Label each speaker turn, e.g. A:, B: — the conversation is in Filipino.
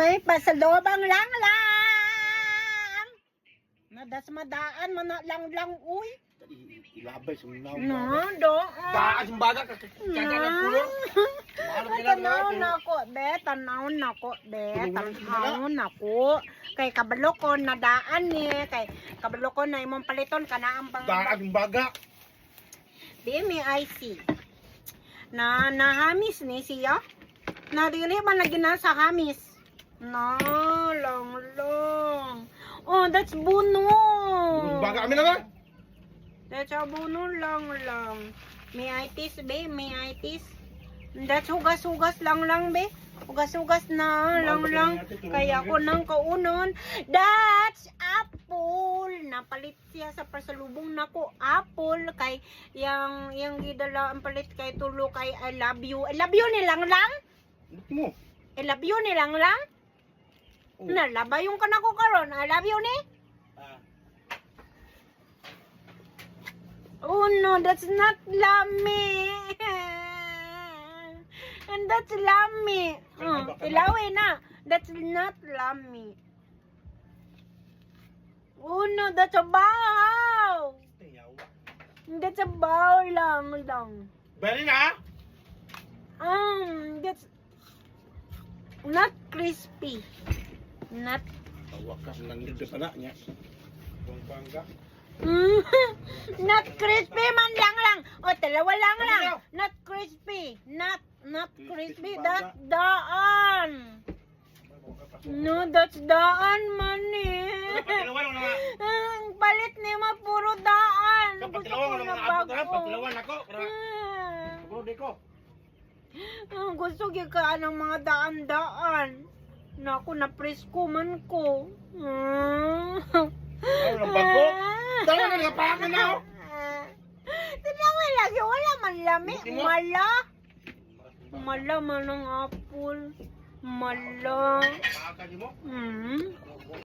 A: may pasalubong lang. Nadas madaan, lang, uy.
B: Ilabay sa mga
A: No, doon.
B: daan sa baga, kagana ng pulo.
A: Tanaw na ko. Kay kabalo ko na daan ni, kay kabalo ko na imong paliton kana ang pang
B: Daan sa baga.
A: Di may IC. Na nahamis ni siya. Na dili man lagi na sa hamis. No, long. Oh, that's buno.
B: Baga kami naman.
A: That's a buno lang. May itis, be, may itis. That's hugas lang, be. Hugas na lang. Kaya ako nang kaunon. That's apple. Napalit siya sa pasalubong nako. Apple. Kay, yung gidala ang palit kay tulo kay I love you. I love you nilang lang?
B: Buti mo.
A: I love you nilang lang? Nalaba yung kanako karon. I love you ni? Oh no, that's not lami. And that's lami. Ilawi na. That's not lami. Oh no, that's a bow. That's a bow lang.
B: Bali na.
A: That's not crispy. Not
B: Wakas nandito sa na niya. Bangga.
A: not crispy man lang. O, dalawa lang. Not crispy. Not crispy. That's daan. No, that's daan man eh. Ang palit ni ma puro daan. Gusto ko na bago.
B: Patilawan ako. Puro di ko.
A: Gusto ka ng mga daan. Naku, na-presko man ko.
B: Ano bago? Dala na nakapakan na ako.
A: Tinawa lagi, wala man lami. Mala man ang apple. Mala.